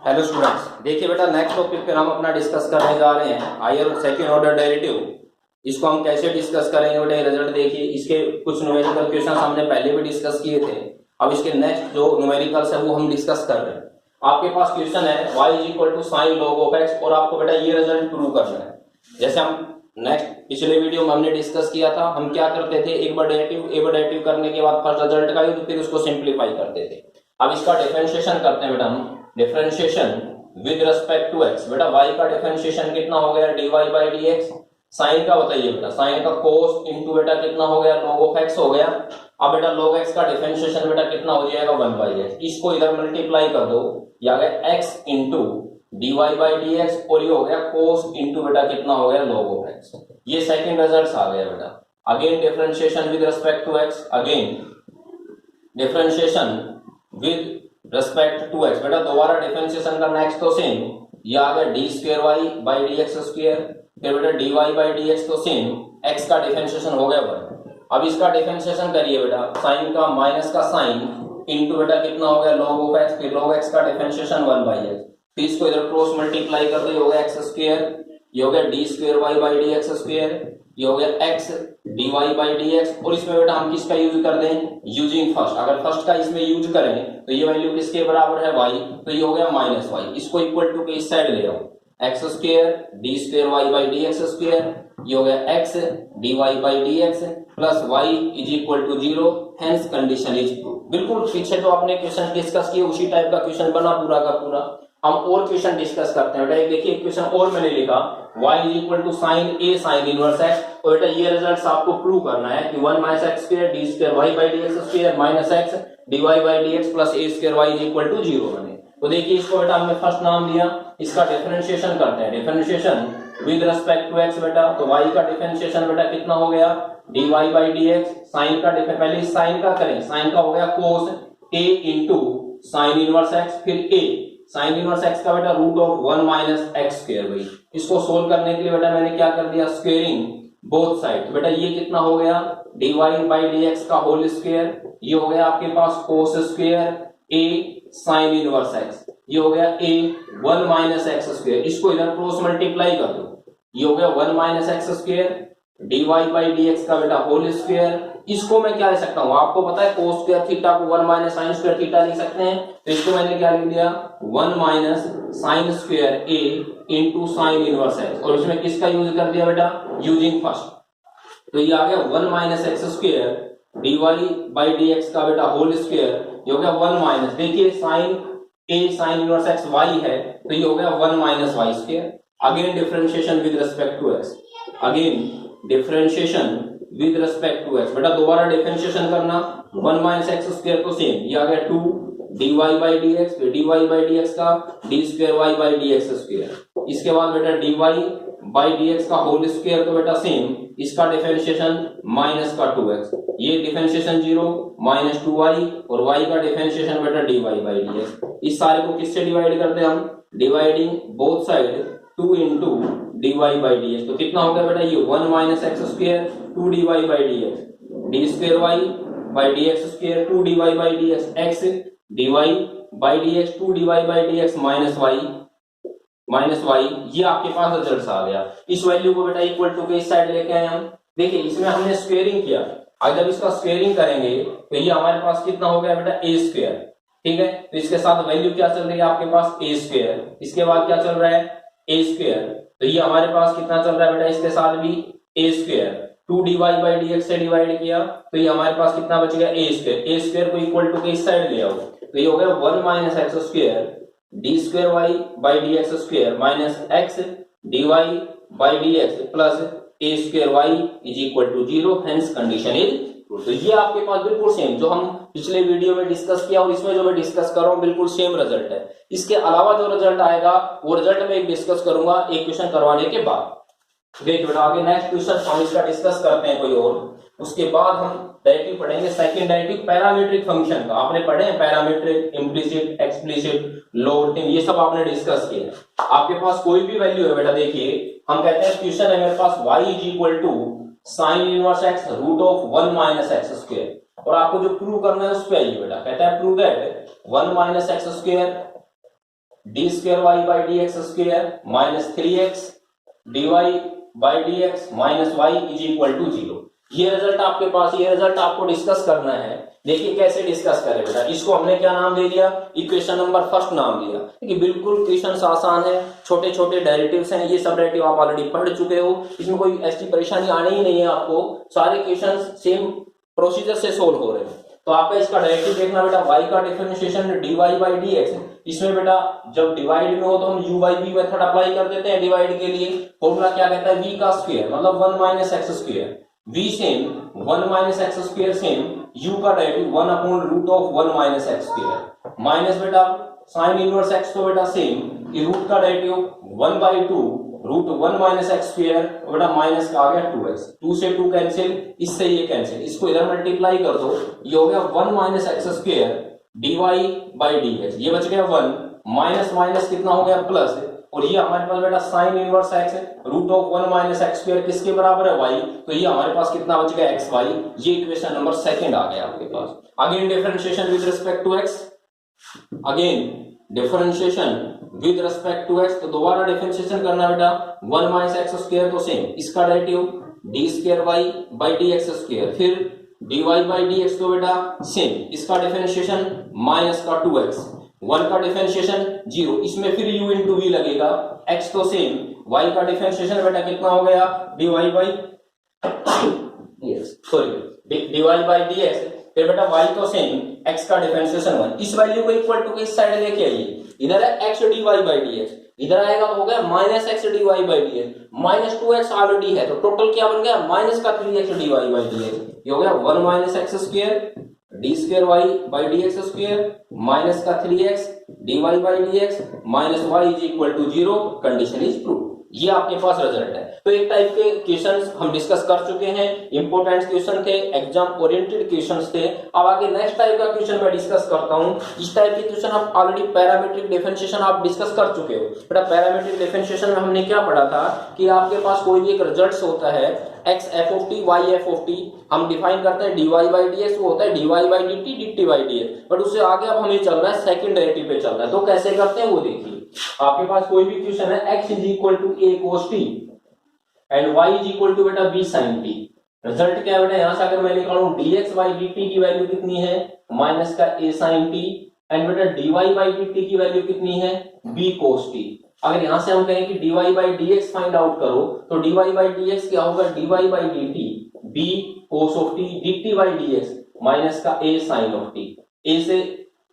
Hello students, देखिए बेटा next topic पे हम अपना डिस्कस करने जा रहे हैं हायर सेकंड ऑर्डर डेरिवेटिव। इसको हम कैसे डिस्कस करेंगे बेटा, ये रिजल्ट देखिए। इसके कुछ न्यूमेरिकल क्वेश्चन हमने पहले भी डिस्कस किए थे। अब इसके नेक्स्ट जो न्यूमेरिकल्स है वो हम डिस्कस कर रहे हैं। आपके पास क्वेश्चन है y equal to sine log of x और आपको बेटा ये रिजल्ट प्रूव करना है। जैसे हम नेक्स्ट पिछले वीडियो में हमने डिस्कस किया था, हम क्या करते थे, एक बार डेरिवेटिव करने के बाद फर्स्ट रिजल्ट का तो फिर उसको सिंप्लीफाई करते थे। अब इसका डिफरेंशिएशन करते हैं बेटा हम। Differentiation with respect to x, बेटा y का डिफरेंशिएशन कितना हो गया, dy बाई dx। साइन का बताइए बेटा, साइन का cos इंटू बेटा कितना हो गया, log ऑफ x हो गया। अब बेटा log x का डिफरेंशिएशन बेटा कितना हो जाएगा, 1 बाई x। इसको इधर मल्टीप्लाई कर दो, ये आ गया x into dy by dx और ये हो गया cos इंटू बेटा कितना हो गया, log ऑफ x। ये सेकंड रिजल्ट आ गया बेटा। Again differentiation with respect to x, again differentiation with respect to x, बेटा दोबारा डिफरेंशिएशन करना x तो सेम, ये आ गया d square y by d x square. फिर बेटा d y by d x तो सेम, x का डिफरेंशिएशन हो गया 1। अब इसका डिफरेंशिएशन करिए बेटा, साइन का माइनस का साइन इंटू बेटा कितना हो गया, log ऑफ x। फिर log x का डिफरेंशिएशन 1 बाई x। फिर इसको इधर क्रॉस मल्टीप्लाई कर दो, ये हो गया x स्क्वायर, ये हो गया d square y by d x square, ये हो गया x dy बाई dx। और इसमें बेटा हम किसका यूज कर दें, यूजिंग फर्स्ट। अगर फर्स्ट का इसमें यूज करें तो ये वैल्यू किसके बराबर है, y, तो ये हो गया माइनस y। इसको इक्वल टू के इस साइड ले आओ, x square d square y by d x square, ये हो गया x dy by dx plus y is equal to 0, hence condition is true. बिल्कुल पीछे जो आपने क्वेश्चन डिस्कस किए उसी टाइप का क्वेश्चन बना पूरा का पूरा। हम और क्वेश्चन डिस्कस करते हैं बेटा। देखिए क्वेश्चन और मैंने लिखा, y is equal to sine a sine inverse x। और बेटा ये रिजल्ट्स आपको प्रूव करना है कि 1 minus x square d square y by d x square minus x dy by dx plus a square y is equal to 0 बने। तो देखिए इसको बेटा हमने फर्स्ट नाम दिया, इसका डिफरेंशिएशन करते हैं। Differentiation with respect to x बेटा, तो y का डिफरेंशिएशन बेटा कितना हो गया, dy बाई dx। साइन का पहले साइन का करें, साइन का हो गया cos a into sine inverse x, फिर a साइन इनवर्स x का बेटा root of 1 minus x square भाई। इसको सोल्व करने के लिए बेटा मैंने क्या कर दिया, स्क्वेयरिंग बोथ साइड। तो बेटा ये कितना हो गया, dy बाई dx का होल स्क्वायर, ये हो गया आपके पास cos square a sine inverse x, ये हो गया a 1 माइनस x स्क्वायर। इसको इधर क्रॉस मल्टीप्लाई कर दो, ये हो गया 1 minus x square dy by dx का बेटा होल स्क्वायर। इसको मैं क्या लिख सकता हूं, आपको पता है cos स्क्वायर थीटा को 1 माइनस साइन स्क्वायर थीटा लिख सकते हैं। तो इसको मैंने क्या लिख दिया, 1 minus sine square a into sine inverse x। और इसमें किसका यूज कर दिया बेटा, यूजिंग फर्स्ट। तो ये आ गया 1 minus x square dy by dx का बेटा होल स्क्वायर, ये हो गया 1 माइनस, देखिए sine a sine inverse x y है, तो ये हो गया 1 minus y square. Again differentiation with respect to x, again differentiation with respect to x, बेटा दोबारा डिफरेंशिएशन करना, 1 माइनस एक्स स्क्वायर तो सेम, ये आ गया 2 dy बाई dx, फिर dy बाई dx का d square y by dx square. इसके बाद बेटा dy बाई dx का होल स्क्वायर तो बेटा सेम, इसका डिफरेंशिएशन माइनस का 2x, ये डिफरेंशिएशन 0 माइनस 2y और y का डिफरेंशिएशन बेटा dy बाई dx। इस सारे को किससे डिवाइड करते हैं हम, dividing both side 2 into dy by dx। तो कितना हो गया बेटा, ये 1 minus x square 2 dy by dx, d square y by dx square 2 dy by dx, x dy by dx 2 dy by dx minus y। ये आपके पास result आ गया। इस वैल्यू को बेटा इक्वल टू के इस साइड लेके आए हम। देखिए इसमें हमने स्क्वेयरिंग किया, अगर इसका स्क्वेयरिंग करेंगे तो ये हमारे पास कितना हो गया बेटा, a स्क्वायर। ठीक है, तो इसके साथ वैल्यू क्या चल रही है आपके पास, a स्क्वायर। इसके बाद क्या चल रहा है, a स्क्वायर, तो ये हमारे पास कितना चल रहा है बेटा, इसके साथ भी a square. 2 dy by dx से डिवाइड किया तो ये हमारे पास कितना बच गया, a स्क्वायर। a स्क्वायर को इक्वल टू के इस साइड ले आओ, तो ये हो गया 1 minus x square d square y by d x square minus x d y by d x plus a square y is equal to 0, hence condition is true. तो ये आपके पास बिल्कुल सेम जो हम पिछले वीडियो में डिस्कस किया और इसमें जो मैं डिस्कस कर रहा हूँ बिल्कुल सेम रिजल्ट है। इसके अलावा जो रिजल्ट आएगा वो रिजल्ट में डिस्कस करूंगा एक क्वेश्चन करवाने के बाद। देखिए बेटा आगे नेक्स्ट क्वेश्चन हम इसका डिस्कस करते हैं कोई और, उसके बाद हम डेरिवेटिव पढ़ेंगे सेकंड डेरिवेटिव पैरामीट्रिक फंक्शन का। आपने पढ़े हैं पैरामीट्रिक, इम्प्लिसिट, एक्सप्लिसिट, लोअर, ये सब आपने डिस्कस किए हैं। आपके पास कोई भी वैल्यू है बेटा, देखिए हम कहते हैं क्वेश्चन है मेरे पास y is equal to sine inverse x root of 1 minus x square, और आपको जो प्रूव करना है उस पे आइए बेटा। कहता है prove that 1 minus x square d square y by d x square minus 3x dy by d x minus y is equal to 0। ये रिजल्ट आपके पास, ये रिजल्ट आपको डिस्कस करना है। देखिए कैसे डिस्कस करें बेटा, इसको हमने क्या नाम दे दिया, इक्वेशन नंबर फर्स्ट नाम दिया। देखिए बिल्कुल क्वेश्चन आसान है, छोटे छोटे डेरिवेटिव्स हैं, ये सब डेरिवेटिव आप ऑलरेडी पढ़ चुके हो, इसमें कोई ऐसी परेशानी आनी ही नहीं है आपको, सारे क्वेश्चन सेम प्रोसीजर से सोल्व हो रहे हैं। तो आपका इसका डेरिवेटिव देखना बेटा, y का डिफरेंशिएशन dy बाई dx, इसमें बेटा जब डिवाइड में हो तो हम u by v method apply कर देते हैं डिवाइड के लिए। फॉर्मूला क्या कहता है, v का स्क्वायर मतलब 1 minus x square, v same 1 minus x square same u का derivative 1 upon root of 1 minus x square minus बेटा साइन इनवर्स x तो बेटा सेम ये रूट का derivative 1 by 2 root 1 minus x square बेटा minus का आ गया 2x, 2 से 2 कैंसिल, इससे ये कैंसिल, इसको इधर मल्टीप्लाई कर दो, ये हो गया 1 minus x square dy by dx, ये बच गया 1 माइनस माइनस कितना हो गया प्लस, और ये हमारे पास बेटा sine inverse x root of 1 minus x square किसके बराबर है y, तो ये हमारे पास कितना बच गया xy। ये इक्वेशन नंबर सेकंड आ गया आपके पास। Again differentiation with respect to x, again differentiation with respect to x, तो दोबारा डिफरेंशिएशन करना बेटा 1 माइनस एक्स स्क्वायर तो सेम इसका derivative d square y by d x square, फिर dy बाई dx तो बेटा सेम इसका डिफरेंशिएशन माइनस का 2x, 1 का डिफरेंशिएशन 0, इसमें फिर u इंटू v लगेगा, x तो सेम, y का डिफरेंशिएशन बेटा कितना हो गया dy by dy by dx, फिर बेटा y तो सेम, x का डिफरेंशिएशन 1, इस वैल्यू को इक्वल टू किस साइड लेके आइए, इधर है x dy बाई dx, इधर आएगा तो हो गया minus x dy by dx, minus 2x already है तो टोटल क्या बन गया माइनस का 3x dy बाई dx, ये हो गया 1 minus x square d square y by d x square minus का 3x dy by dx minus y is equal to 0, condition is prove. ये आपके पास रिजल्ट है। तो एक टाइप के क्वेश्चंस हम डिस्कस कर चुके हैं, इंपॉर्टेंट क्वेश्चन थे, एग्जाम ओरिएंटेड क्वेश्चंस थे। अब आगे नेक्स्ट टाइप का क्वेश्चन मैं डिस्कस करता हूं। इस टाइप के क्वेश्चन आप ऑलरेडी पैरामीट्रिक डिफरेंशिएशन आप डिस्कस कर चुके हो बेटा। पैरामीट्रिक डिफरेंशिएशन में हमने क्या पढ़ा था कि आपके पास कोई भी एक रिजल्ट होता है x f of t y f of t, हम डिफाइन करते हैं dy बाई dx, वो होता है dy by dt dt by dx, but उससे आगे अब हमें चल रहा है सेकंड डेरिवेटिव पे चल रहा है। तो कैसे करते हैं वो देखिए। आपके पास कोई भी क्वेश्चन है x is equal to a cos t and y is equal to बेटा b sin t। रिजल्ट क्या है बेटा, यहां से अगर मैं निकालूं dx बाई dt की वैल्यू कितनी है माइनस का a sin t एंड बेटा dy बाई dt की वैल्यू कितनी है b cos t। अगर यहां से हम कहें कि dy by dx find out करो तो dy बाई dx क्या होगा dy by dt b cos of t dt by dx minus का a sin of t। a से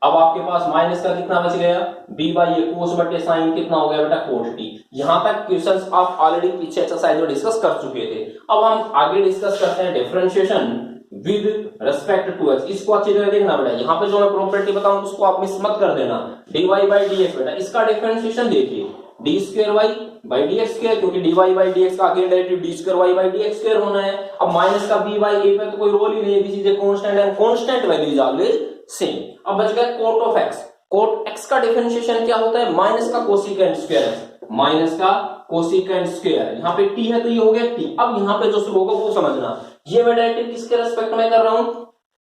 अब आपके पास माइनस का कितना बच गया b बाई a cos बटे sin कितना हो गया बेटा cos t। यहां तक क्वेश्चंस आप ऑलरेडी पीछे एक्सरसाइज में डिस्कस कर चुके थे। अब हम आगे डिस्कस करते हैं differentiation with respect to x। इसको अच्छी तरह देखना बेटा, यहाँ पे जो मैं प्रॉपर्टी बताऊं उसको आप मिस मत कर देना। dy बाई dx बेटा, इसका डिफरेंशिएशन देखिए d square y by d x square, क्योंकि dy बाई dx का again derivative d square y by d x square होना है। अब माइनस का b बाई a पे तो कोई रोल ही नहीं है, चीजें कांस्टेंट है, constant value is always same. अब बच गया cot of x। Cot x का डिफरेंशिएशन क्या होता है माइनस का कोसिकेंट स्क्वायर x, माइनस का कोसिकेंट स्क्वायर, यहाँ पे t है तो ये हो गया t। अब यहाँ पे जो होगा वो समझना, ये मैं डेरिवेटिव किसके रेस्पेक्ट में कर रहा हूं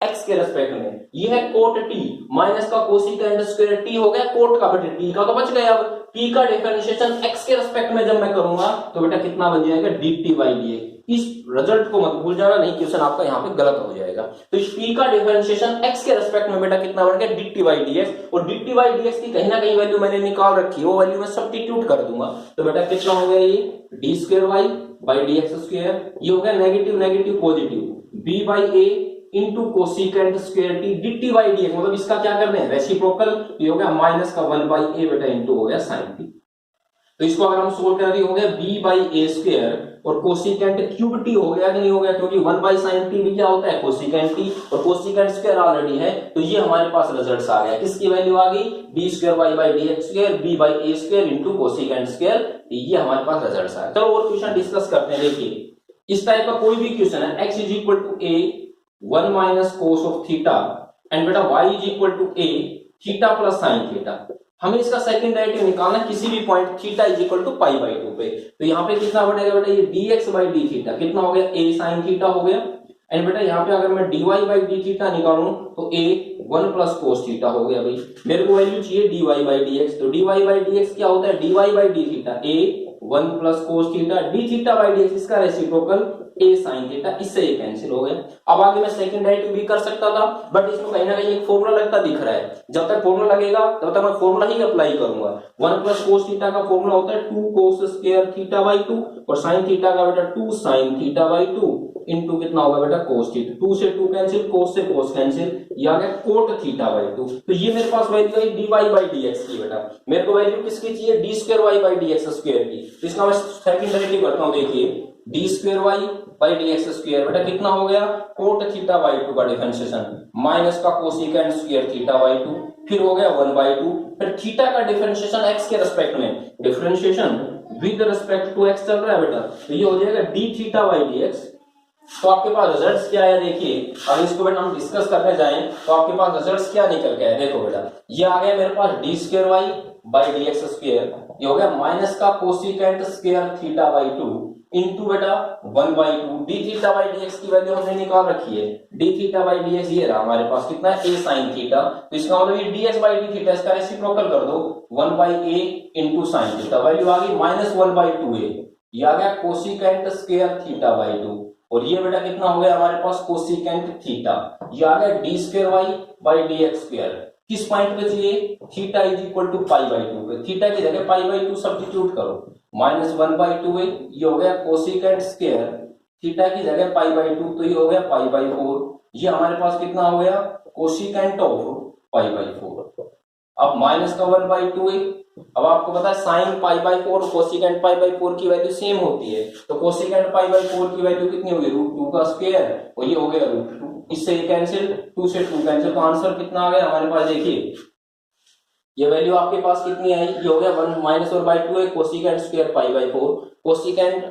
x के रेस्पेक्ट में, ये है कोट t माइनस का कोसिकेंट स्क्वायर t हो गया कोट का, बेटा t का तो बच गया। अब t का डिफरेंशिएशन x के रेस्पेक्ट में जब मैं करूंगा तो बेटा कितना बन जाएगा dt बाई dx। इस रिजल्ट को मत भूल जाना, नहीं क्वेश्चन आपका यहाँ पे गलत हो जाएगा। तो इस t का डिफरेंशिएशन x के रेस्पेक्ट में बेटा कितना बन गया dt बाई dx, और dt बाई dx की कहीं ना कहीं वैल्यू मैंने निकाल रखी है, वो वैल्यू मैं सब्स्टिट्यूट कर दूंगा तो बेटा कितना हो गया ये d square y by d x square, ये हो गया negative negative positive b by a into cosecant square t dt by dx, मतलब इसका क्या करना है रेसिप्रोकल, ये हो गया माइनस का 1 बाई a बेटा इंटू हो गया sin t। तो इसको अगर हम सोल्व कर दिए हो गया b बाई a स्क्वायर और कोसिकेंट क्यूब t हो गया कि नहीं हो गया, क्योंकि 1 बाई sin t भी क्या होता है कोसिकेंट t और कोसिकेंट स्क्वायर ऑलरेडी है। तो ये हमारे पास रिजल्ट्स आ गया, किसकी वैल्यू आ गई b square y by dx square b by a square into cosecant square, ये हमारे पास रिजल्ट्स आ गए। चलो और क्वेश्चन डिस्कस करते हैं। देखिए इस टाइप का कोई भी क्वेश्चन है x is equal to a 1 minus cos of theta and बेटा y is equal to a theta plus sine theta. हमें इसका सेकंड डेरिवेटिव निकालना किसी भी point theta is equal to pi by 2 पे। तो यहाँ पे कितना बनेगा बेटा ये dx बाई डी थीटा कितना हो गया a साइन थीटा हो गया, एंड बेटा यहाँ पे अगर मैं dy बाई डी थीटा निकालूं तो a 1 प्लस कोस थीटा हो गया भाई। मेरे को वैल्यू चाहिए dy बाई dx, तो dy बाई dx क्या होता है, dy by D theta a 1 plus cos theta, D theta by dx इसका रेसिप्रोकल a साइन थीटा, इससे ये कैंसिल हो गया। अब आगे मैं सेकंड डेरिवेटिव भी कर सकता था, बट इसमें कहीं ना कहीं एक फॉर्मूला लगता दिख रहा है। जब तक फॉर्मूला लगेगा तब तक मैं फॉर्मूला ही अप्लाई करूंगा। 1 प्लस कोस थीटा का फॉर्मूला होता है 2 कोस स्क्वायर थीटा बाई 2, और साइन थीटा का बेटा 2 साइन थीटा बाई 2 इनटू कितना होगा बेटा कोस थीटा। 2 से 2 कैंसिल, कोस से कोस कैंसिल, ये आ गया कोट थीटा बाई 2। तो ये मेरे पास वैल्यू है dy बाई dx की बेटा। मेरे को वैल्यू किसकी चाहिए, d square y by dx square की। तो इसका मैं सेकंड डेरिवेटिव करता हूं। देखिए d square y by dx square बेटा कितना हो गया, कोट थीटा बाई 2 का डिफरेंशिएशन माइनस का कोसिकेंट स्क्वायर थीटा बाई 2, फिर हो गया 1/2, फिर थीटा का डिफरेंशिएशन x के रिस्पेक्ट में, differentiation with respect to x चल रहा है बेटा, तो ये हो जाएगा d थीटा बाई dx। तो आपके पास रिजल्ट्स क्या है, देखिए अगर इसको बेटा हम डिस्कस करने जाएं तो आपके पास रिजल्ट्स क्या निकल के आए, देखो बेटा ये आ गया मेरे पास d square y by dx square, ये हो गया माइनस का cosecant square theta by 2 into बेटा 1/2, d थीटा बाई dx की वैल्यू हमने निकाल रखी है, d थीटा बाई dx ये रहा हमारे पास कितना है, a sin थीटा, तो इसका मतलब ये dx बाई d थीटा, इसका रेसिप्रोकल कर दो 1/a into sin theta, value आ गई -1/2a, ये आ गया कोसिकेंट स्क्वायर थीटा बाई 2, और ये बेटा कितना हो गया हमारे पास कोसिकेंट थीटा, ये आ गया d square y by dx square. किस पॉइंट पे चाहिए, theta is equal to pi by 2 पे, थीटा की जगह पाई बाई 2 सब्स्टिट्यूट करो, -1/2a, ये हो गया कोसिकेंट स्क्वायर थीटा की जगह पाई बाई 2, तो ये हो गया पाई बाई 4, ये हमारे पास कितना हो गया कोसिकेंट ऑफ पाई बाई 4। अब माइनस का 1/2a, अब आपको पता है sine pi by 4 cosecant pi by 4 की वैल्यू सेम होती है, तो कोसिकेंट पाई बाई 4 की वैल्यू कितनी होगी, √2 का स्क्वायर, और ये हो गया √2, इससे ये कैंसिल, 2 से 2 कैंसिल, तो आंसर कितना आ गया हमारे पास, देखिए ये वैल्यू आपके पास कितनी आई, ये हो गया 1 - 1/2 cosecant square pi by 4, cosecant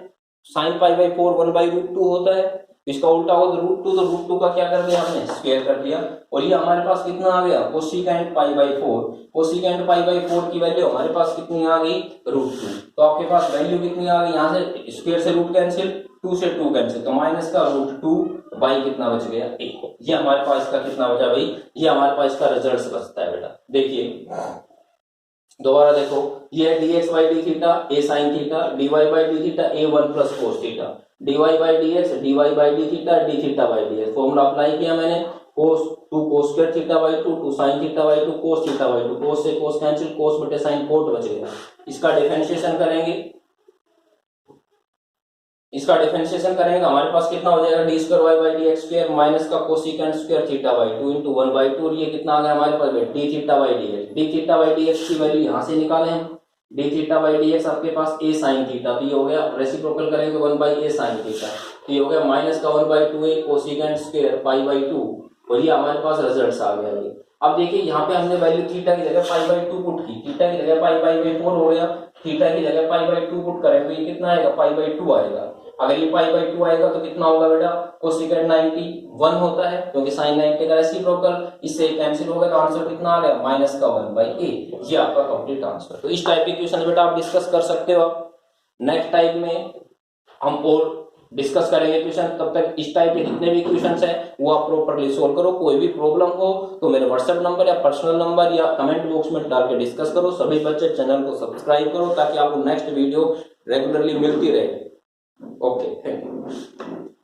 sine pi by 4 1/√2 होता है, इसका उल्टा हो तो √2, तो √2 का क्या कर दिया हमने, स्क्वायर कर दिया, और ये हमारे पास कितना आ गया cosecant pi by 4, cosecant pi by 4 की वैल्यू हमारे पास कितनी आ गई √2, तो आपके पास वैल्यू कितनी आ गई, यहाँ से स्क्वायर से रूट कैंसिल, 2 से 2 कैंसिल, तो माइनस का √2 बाई कितना बच गया 1, ये हमारे पास इसका कितना बचा भाई, ये हमारे पास इसका रिजल्ट बचता है बेटा। देखिए दोबारा देखो, ये है dx by D theta a sin theta, dy by D theta a 1 plus cos theta, dy by dx dy by D theta d theta by dx, formula apply किया मैंने, cos 2 cos square theta by 2, 2 sin theta by 2, cos theta by 2, cos से cos cancel, cos बटे sin coat बच गया, इसका differentiation करेंगे, इसका differentiation करेंगे हमारे पास कितना हो जाएगा, d square y by dx square minus का cosecant square theta by 2 into 1/2, और ये कितना आ गया हमारे पास d theta by dx, d theta by dx की वैल्यू यहां से निकालें हम, d थीटा बाई dx आपके पास a sin थीटा, तो ये हो गया रेसिप्रोकल करेंगे 1/a sin थीटा, तो ये हो गया माइनस का 1/2a cosecant square pi by 2, और ये हमारे पास रिजल्ट आ गया। अब देखिए यहाँ पे हमने वैल्यू थीटा की जगह पाई बाई 2 पुट की, थीटा की जगह पाई बाई 4 हो गया, थीटा की जगह पाई बाई 2 पुट करें तो ये कितना आएगा, पाई बाई 2 आएगा, अगर ये पाई बाई 2 आएगा तो कितना होगा बेटा, कोसिकेंट 90 1 होता है क्योंकि साइन 90 का रेसिप्रोकल, इससे कैंसिल होगा, तो आंसर कितना आ गया माइनस का 1/a, ये आपका कंप्लीट आंसर। तो इस टाइप के क्वेश्चन बेटा आप डिस्कस कर सकते हो। नेक्स्ट टाइप में हम और डिस्कस करेंगे क्वेश्चन, तब तक इस टाइप के जितने भी क्वेश्चंस हैं वो आप प्रॉपर्ली सोल्व करो। कोई भी प्रॉब्लम हो तो मेरे व्हाट्सएप नंबर या पर्सनल नंबर या कमेंट बॉक्स में डाल के डिस्कस करो। सभी बच्चे चैनल को सब्सक्राइब करो ताकि आपको नेक्स्ट वीडियो रेगुलरली मिलती रहे। Okay, thank you.